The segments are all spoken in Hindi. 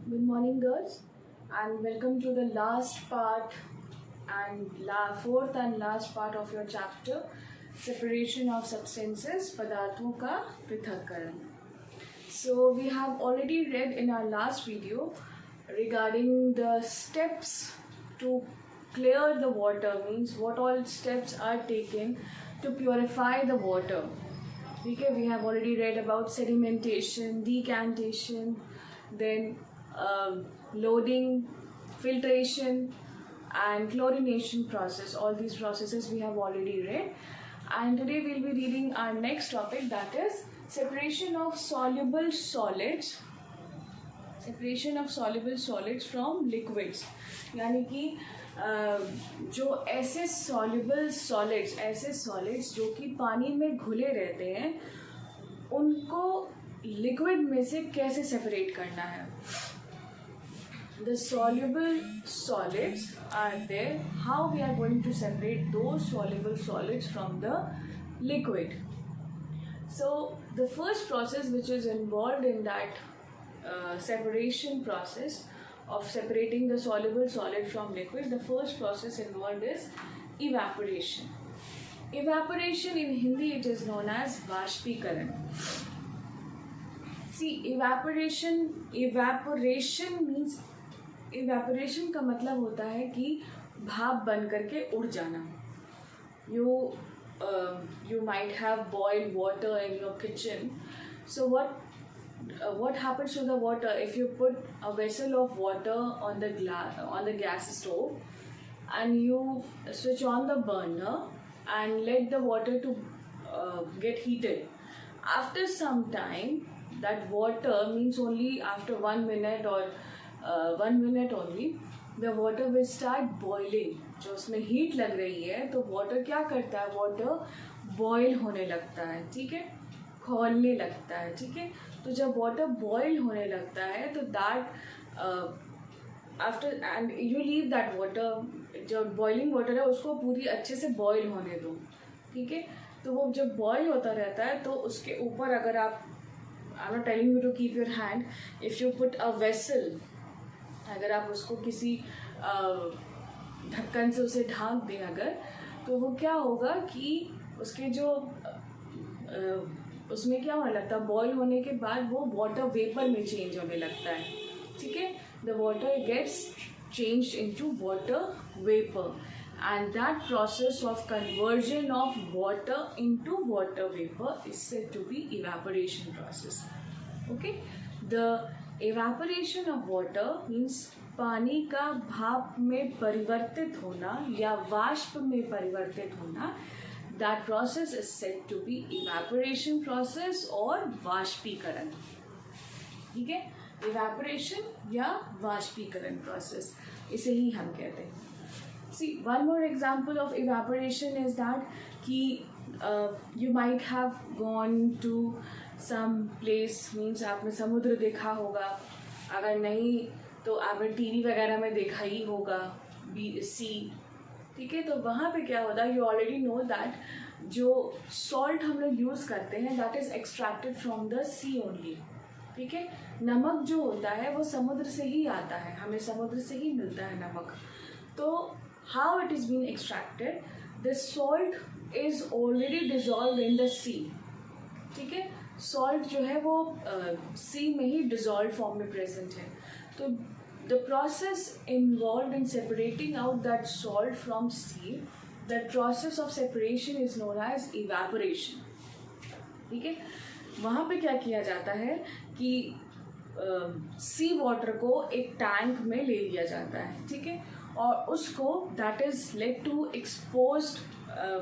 Good morning, girls, and welcome to the last part and fourth and last part of your chapter, separation of substances, पदार्थों का पृथक्करण. So we have already read in our last video regarding the steps to clear the water, means what all steps are taken to purify the water. Okay, we have already read about sedimentation, decantation, then loading, filtration and chlorination process. All these processes we have already read, and today we'll be reading our next topic, that is separation of soluble solids from liquids. यानी कि जो ऐसे soluble solids, ऐसे solids जो कि पानी में घुले रहते हैं, उनको liquid में से कैसे separate करना है. The soluble solids are there. How we are going to separate those soluble solids from the liquid? So the first process which is involved in that separation process of separating the soluble solid from liquid, the first process involved is evaporation. Evaporation in Hindi it is known as वाष्पीकरण. See, evaporation का मतलब होता है कि भाप बन करके उड़ जाना. You might have boiled water in your kitchen. So what happens to the water if you put a vessel of water on the gas stove and you switch on the burner and let the water to get heated. After some time, that water, means only after 1 minute or 1 minute only, the water will start boiling. जो उसमें हीट लग रही है तो वाटर क्या करता है, वाटर बॉयल होने लगता है, ठीक है, खौलने लगता है, ठीक है. तो जब वाटर बॉयल होने लगता है तो that after and you leave that water, जो बॉइलिंग वाटर है उसको पूरी अच्छे से बॉयल होने दो, ठीक है. तो वो जब बॉयल होता रहता है तो उसके ऊपर अगर आप, I am not telling you to keep your hand, if you put a vessel, अगर आप उसको किसी ढक्कन से उसे ढाँक दें अगर, तो वो क्या होगा कि उसके जो उसमें क्या होने लगता है, बॉयल होने के बाद वो वाटर वेपर में चेंज होने लगता है, ठीक है. The water gets changed into water vapour and that process of conversion of water into water vapor is said to be evaporation process. Okay, the evaporation of water means पानी का भाप में परिवर्तित होना या वाष्प में परिवर्तित होना. That process is said to be evaporation process और वाष्पीकरण, ठीक है. evaporation या वाष्पीकरण process, इसे ही हम कहते हैं. See, one more example of evaporation is that कि you might have gone to some place, means आपने समुद्र देखा होगा, अगर नहीं तो आपने टीवी वगैरह में देखा ही होगा सी, ठीक है. तो वहाँ पे क्या होता है, यू ऑलरेडी नो दैट जो सॉल्ट हम लोग यूज़ करते हैं that is extracted from the sea only, ठीक है. नमक जो होता है वो समुद्र से ही आता है, हमें समुद्र से ही मिलता है नमक. तो how it is being extracted, the salt is already dissolved in the sea, ठीक है. salt जो है वो sea में ही dissolved form में present है. तो the process involved in separating out that salt from sea, that process of separation is known as evaporation, ठीक है. वहाँ पे क्या किया जाता है कि सी वाटर को एक टैंक में ले लिया जाता है, ठीक है, और उसको that is let to exposed,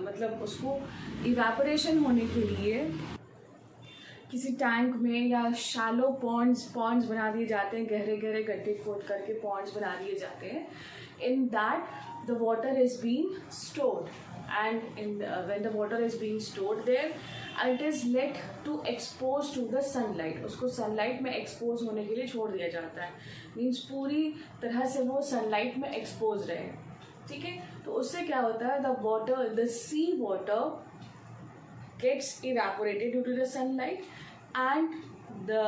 मतलब उसको इवेपोरेशन होने के लिए किसी टैंक में या शैलो पॉन्ड्स बना दिए जाते हैं, गहरे गहरे गड्ढे खोद करके पॉन्ड्स बना दिए जाते हैं. In that the water is being stored and when the water is being stored there and it is let to expose to the sunlight, उसको sunlight में expose होने के लिए छोड़ दिया जाता है, means पूरी तरह से वो sunlight में expose रहे, ठीक है. तो उससे क्या होता है, the sea water gets evaporated due to the sunlight and the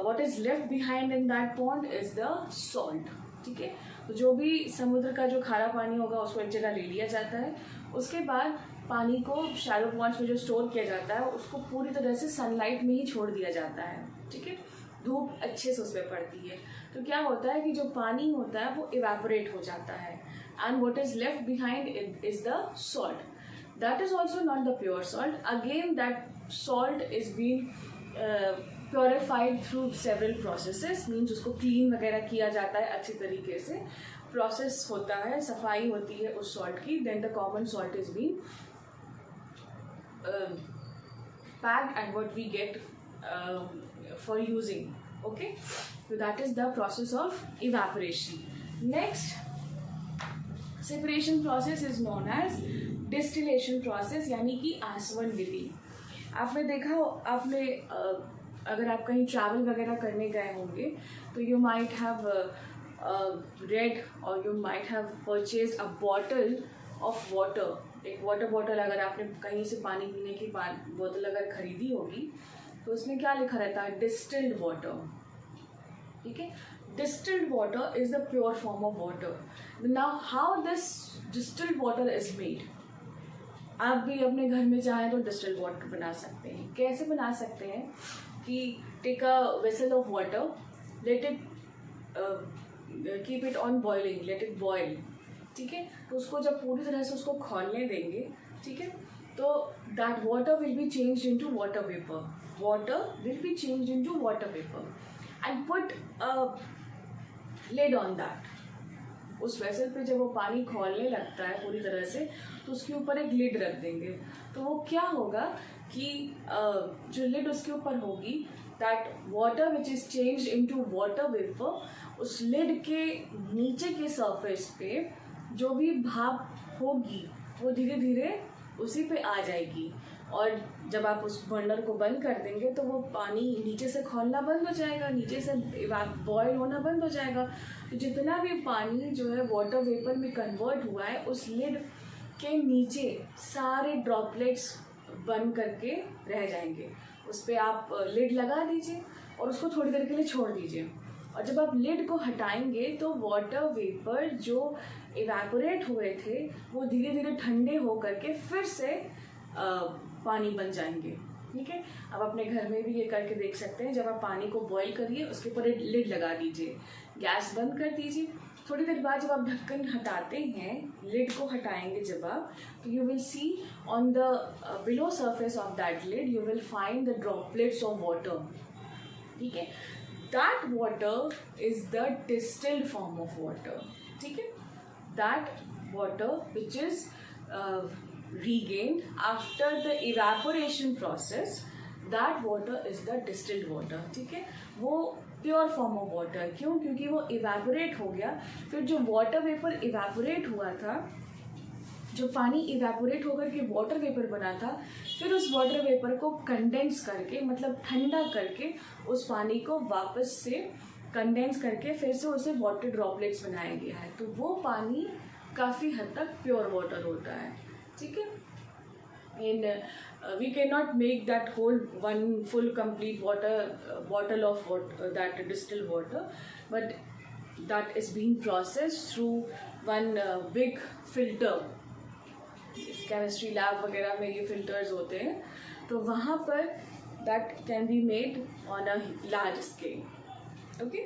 what is left behind in that pond is the salt. ठीक है, तो जो भी समुद्र का जो खारा पानी होगा उसको एक जगह ले लिया जाता है, उसके बाद पानी को शैलो पॉन्ड्स में जो स्टोर किया जाता है उसको पूरी तरह से सनलाइट में ही छोड़ दिया जाता है. ठीक है, धूप अच्छे से उस पर पड़ती है, तो क्या होता है कि जो पानी होता है वो इवेपोरेट हो जाता है, and what is left behind is the salt. That is also not the pure salt. Again that salt is been purified through several processes, means उसको क्लीन वगैरह किया जाता है अच्छी तरीके से, प्रोसेस होता है, सफाई होती है उस सॉल्ट की. Then the common salt is been packed and what we get for using. Okay, so that is the process of evaporation. Next separation process is known as distillation process, यानी कि आसवन विधि. आपने देखा, आपने अगर आप कहीं ट्रैवल वगैरह करने गए होंगे तो you might have read or you might have purchased a bottle of water. एक वाटर बॉटल अगर आपने कहीं से पानी पीने की बोतल अगर खरीदी होगी तो उसमें क्या लिखा रहता है, डिस्टिल्ड वाटर. ठीक है, distilled water is the pure form of water. Now how this distilled water is made. आप भी अपने घर में चाहें तो डिस्टिल्ड वाटर बना सकते हैं. कैसे बना सकते हैं कि take a vessel of water, let it keep it on boiling, let it boil. ठीक है, तो उसको जब पूरी तरह से उसको खौलने देंगे, ठीक है, तो that water will be changed into water vapour. Water will be changed into water vapour and put a lid on that. उस वेसल पे जब वो पानी खौलने लगता है पूरी तरह से तो उसके ऊपर एक लिड रख देंगे. तो वो क्या होगा कि जो लिड उसके ऊपर होगी, that water which is changed into water vapour, उस लिड के नीचे के सरफेस पे जो भी भाप होगी वो धीरे धीरे उसी पे आ जाएगी, और जब आप उस बर्नर को बंद कर देंगे तो वो पानी नीचे से खौलना बंद हो जाएगा, नीचे से बॉयल होना बंद हो जाएगा. तो जितना भी पानी जो है वाटर वेपर में कन्वर्ट हुआ है उस लिड के नीचे सारे ड्रॉपलेट्स बन करके रह जाएंगे. उस पर आप लिड लगा दीजिए और उसको थोड़ी देर के लिए छोड़ दीजिए, और जब आप लिड को हटाएंगे तो वाटर वेपर जो इवेपोरेट हुए थे वो धीरे धीरे ठंडे हो करके फिर से पानी बन जाएंगे. ठीक है, अब अपने घर में भी ये करके देख सकते हैं. जब आप पानी को बॉईल करिए उसके ऊपर एक लिड लगा दीजिए, गैस बंद कर दीजिए. थोड़ी देर बाद जब आप ढक्कन हटाते हैं, लिड को हटाएंगे जब आप, तो you will see on the below surface of that lid you will find the droplets of water. ठीक है, that water is the distilled form of water. ठीक है, that water which is regained after the evaporation process, that water is the distilled water. ठीक है, वो प्योर फॉर्म ऑफ वाटर है. क्यों? क्योंकि वो इवेपोरेट हो गया. फिर जो वाटर वेपर इवेपोरेट हुआ था, जो पानी इवेपोरेट होकर के वाटर वेपर बना था, फिर उस वाटर वेपर को कंडेंस करके, मतलब ठंडा करके, उस पानी को वापस से कंडेंस करके फिर से उसे वाटर ड्रॉपलेट्स बनाया गया है. तो वो पानी काफ़ी हद तक प्योर वाटर होता है. ठीक है, and we cannot make that whole one full complete bottle of that distilled water, but that is being processed through one big filter. Chemistry lab वगैरह में ये फिल्टर्स होते हैं, तो वहाँ पर that can be made on a large scale. Okay,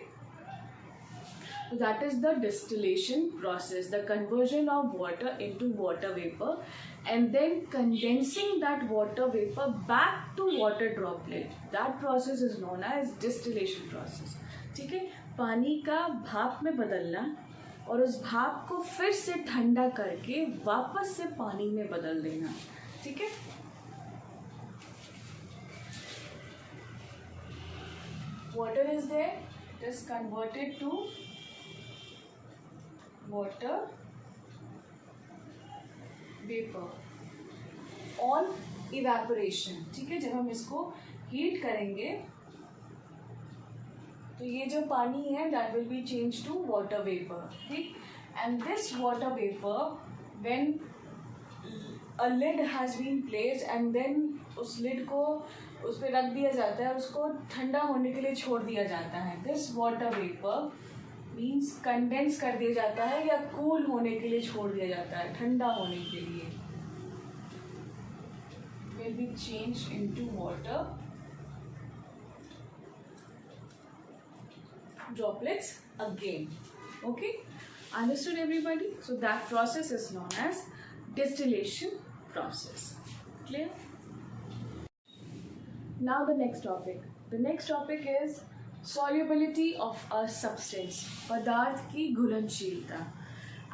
that is the distillation process, the conversion of water into water vapour and then condensing that water vapor back to water droplet. That process is known as distillation process. ठीक है, पानी का भाप में बदलना और उस भाप को फिर से ठंडा करके वापस से पानी में बदल देना. ठीक है, water is there, it is converted to water vapour on evaporation. ठीक है, जब हम इसको हीट करेंगे तो ये जो पानी है that will be change to water vapour. ठीक, and this water vapour when a lid has been placed and then उस लिड को उस पर रख दिया जाता है, उसको ठंडा होने के लिए छोड़ दिया जाता है। This water vapour means condense कर दिया जाता है या कूल होने के लिए छोड़ दिया जाता है, ठंडा होने के लिए। Will be change into water droplets again. Okay, understood everybody? So that process is known as distillation process. Clear? Now the next topic. The next topic is solubility of a substance. पदार्थ की घुलनशीलता.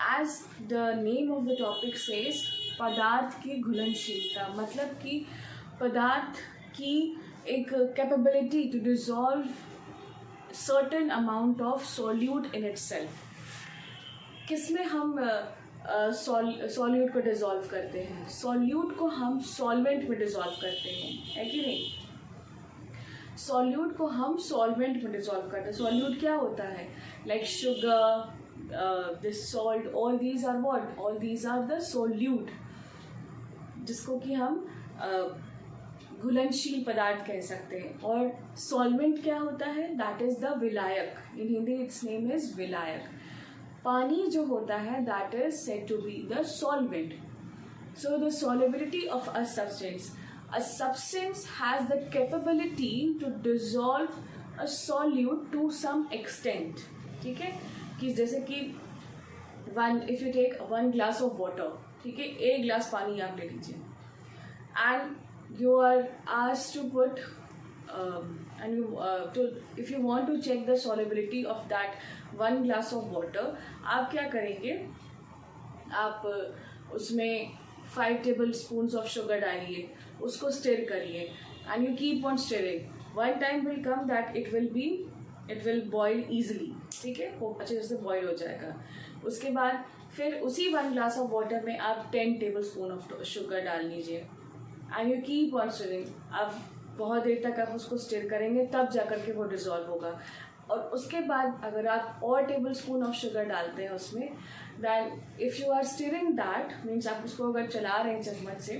As the name of the topic says, पदार्थ की घुलनशीलता मतलब कि पदार्थ की एक capability to dissolve certain amount of solute in itself. किसमें हम सॉल्यूट को डिसॉल्व करते हैं? सॉल्यूट को हम सॉल्वेंट में डिसॉल्व करते हैं, है कि नहीं? सॉल्यूट को हम सॉल्वेंट में डिसॉल्व करते हैं। सॉल्यूट क्या होता है? Like sugar, this salt, all these are what? All these are the solute, जिसको कि हम घुलनशील पदार्थ कह सकते हैं। और सॉल्वेंट क्या होता है? दैट इज द विलायक। In Hindi its name is विलायक। पानी जो होता है that is said to be the solvent. So the solubility of a substance has the capability to dissolve a solute to some extent. ठीक है, कि जैसे कि if you take 1 glass of water, ठीक है, 1 glass पानी आप ले लीजिए and you are asked to put if you want to check the solubility of that 1 glass of water, आप क्या करेंगे? आप उसमें 5 tablespoons of sugar डालिए, उसको स्टिर करिए and you keep on stirring. One time will come that it will boil easily. ठीक है, वो अच्छे से बॉयल हो जाएगा। उसके बाद फिर उसी 1 glass of water में आप 10 tablespoon of sugar डाल लीजिए and you keep on stirring. अब बहुत देर तक आप उसको स्टिर करेंगे तब जाकर के वो डिसॉल्व होगा। और उसके बाद अगर आप और टेबल स्पून ऑफ शुगर डालते हैं उसमें, then if you are stirring that means आप उसको अगर चला रहे हैं चम्मच से,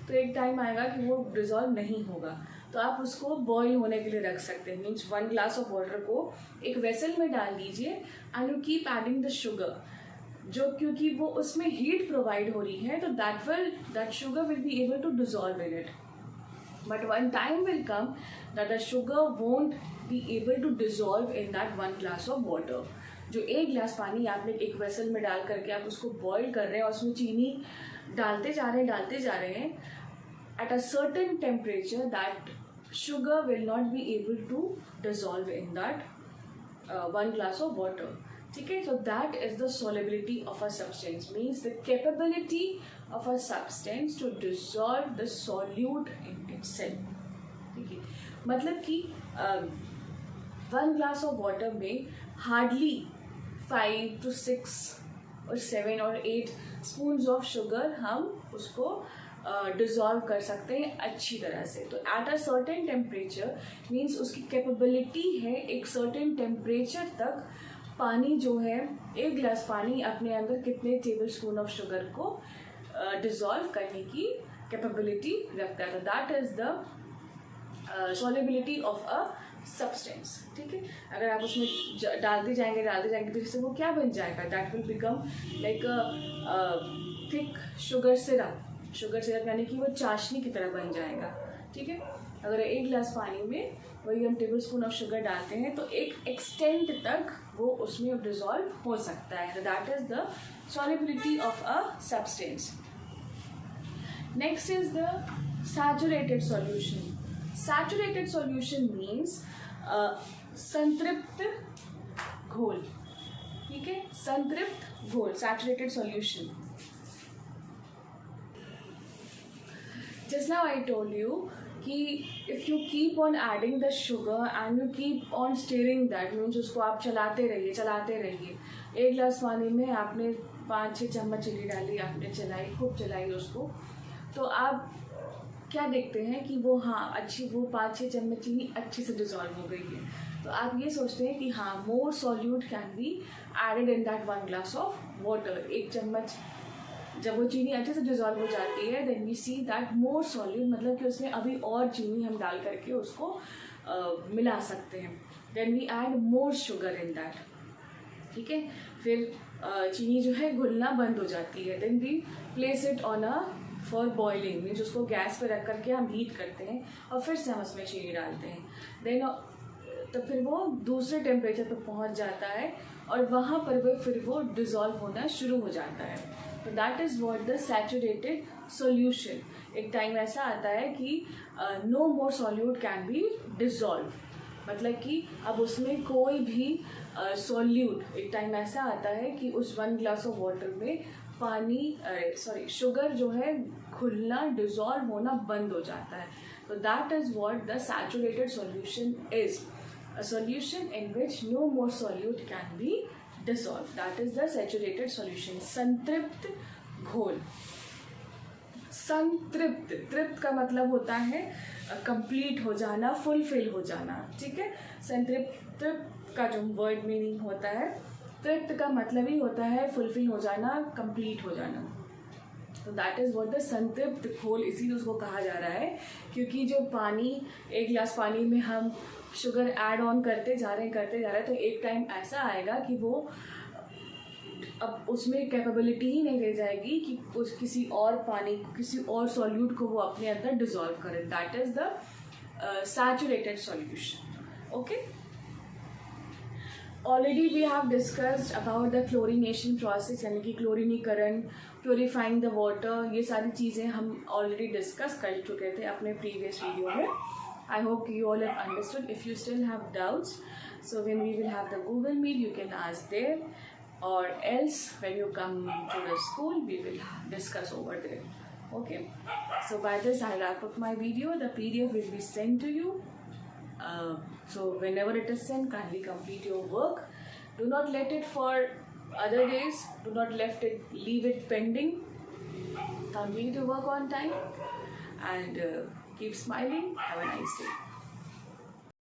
तो एक टाइम आएगा कि वो डिसॉल्व नहीं होगा, तो आप उसको बॉईल होने के लिए रख सकते हैं। मीन्स 1 glass ऑफ वाटर को एक वेसल में डाल दीजिए and you keep adding the sugar, जो क्योंकि वो उसमें हीट प्रोवाइड हो रही है तो that sugar will be able to dissolve in it. But one time will come that the sugar won't be able to dissolve in that 1 glass of water. जो 1 glass पानी आपने एक वेसल में डाल करके आप उसको बॉईल कर रहे हैं और उसमें चीनी डालते जा रहे हैं at a certain temperature, that sugar will not be able to dissolve in that 1 glass of water. ठीक है, so that is the solubility of a substance, means the capability of a substance to dissolve the solute in itself. ठीक है, मतलब कि 1 glass of water में hardly 5 to 6 और 7 और 8 spoons of sugar हम उसको डिसॉल्व कर सकते हैं अच्छी तरह से। तो eight a certain temperature means उसकी कैपेबिलिटी है एक सर्टेन टेम्परेचर तक पानी जो है 1 glass पानी अपने अंदर कितने टेबल स्पून ऑफ शुगर को डिसॉल्व करने की कैपेबिलिटी रखता है। That is the solubility of a substance. ठीक है, अगर आप उसमें डालते जाएंगे तो इससे वो क्या बन जाएगा? That will become like a thick sugar syrup यानी कि वो चाशनी की तरह बन जाएगा। ठीक है, अगर 1 glass पानी में वही हम टेबल स्पून ऑफ शुगर डालते हैं तो एक एक्सटेंट तक वो उसमें डिसॉल्व हो सकता है। That is the solubility of a substance. Next is the saturated solution. Saturated solution means संतृप्त घोल। ठीक है, संतृप्त घोल, saturated solution. Just now I told you कि if you keep on adding the sugar and you keep on stirring that means उसको आप चलाते रहिए। 1 glass पानी में आपने 5-6 चम्मच चीनी डाली, आपने खूब चलाई उसको, तो आप क्या देखते हैं कि वो वो 5-6 चम्मच चीनी अच्छी से डिसॉल्व हो गई है। तो आप ये सोचते हैं कि हाँ, more solute can be added in that 1 glass of water. 1 चम्मच जब वो चीनी अच्छे से डिज़ोल्व हो जाती है then we see that more solute, मतलब कि उसमें अभी और चीनी हम डाल करके उसको मिला सकते हैं. Then we add more sugar in that. ठीक है, फिर चीनी जो है घुलना बंद हो जाती है. Then we place it on a for boiling, means उसको गैस पे रख करके हम हीट करते हैं और फिर से हम उसमें चीनी डालते हैं. देन तो फिर वो दूसरे टेम्परेचर पर पहुंच जाता है और वहाँ पर फिर वो डिज़ोल्व होना शुरू हो जाता है. तो that is what the saturated solution. एक टाइम ऐसा आता है कि no more solute can be dissolve, मतलब कि अब उसमें कोई भी सॉल्यूट, एक टाइम ऐसा आता है कि उस 1 ग्लास ऑफ वाटर में शुगर जो है घुलना डिज़ोल्व होना बंद हो जाता है. तो that is what the saturated solution is, a solution in which no more solute can be dissolved. That is the saturated solution. संतृप्त घोल. संतृप्त, तृप्त का मतलब होता है कंप्लीट हो जाना, फुलफिल हो जाना. ठीक है, संतृप्त का जो वर्ड मीनिंग होता है, तृप्त का मतलब ही होता है फुलफिल हो जाना, कंप्लीट हो जाना. तो दैट इज़ व्हाट द संतृप्त घोल, इसीलिए उसको कहा जा रहा है क्योंकि जो पानी, 1 गिलास पानी में हम शुगर ऐड ऑन करते जा रहे हैं तो एक टाइम ऐसा आएगा कि वो अब उसमें कैपेबिलिटी ही नहीं रह जाएगी कि कुछ किसी और सॉल्यूट को वो अपने अंदर डिज़ोल्व करे. That is the saturated solution. Okay, already we have discussed about the chlorination process, यानी कि क्लोरीनीकरण, प्योरीफाइंग द वाटर. ये सारी चीज़ें हम ऑलरेडी डिस्कस कर चुके थे अपने प्रीवियस वीडियो में. I hope you all have understood. If you still have doubts, so when we will have the Google Meet, you can ask there, or else when you come to the school, we will discuss over there. Okay. So by this, I wrap up my video. The PDF will be sent to you. So whenever it is sent, kindly complete your work. Do not let it for other days. Do not leave it pending. Complete your work on time and keep smiling. Have a nice day.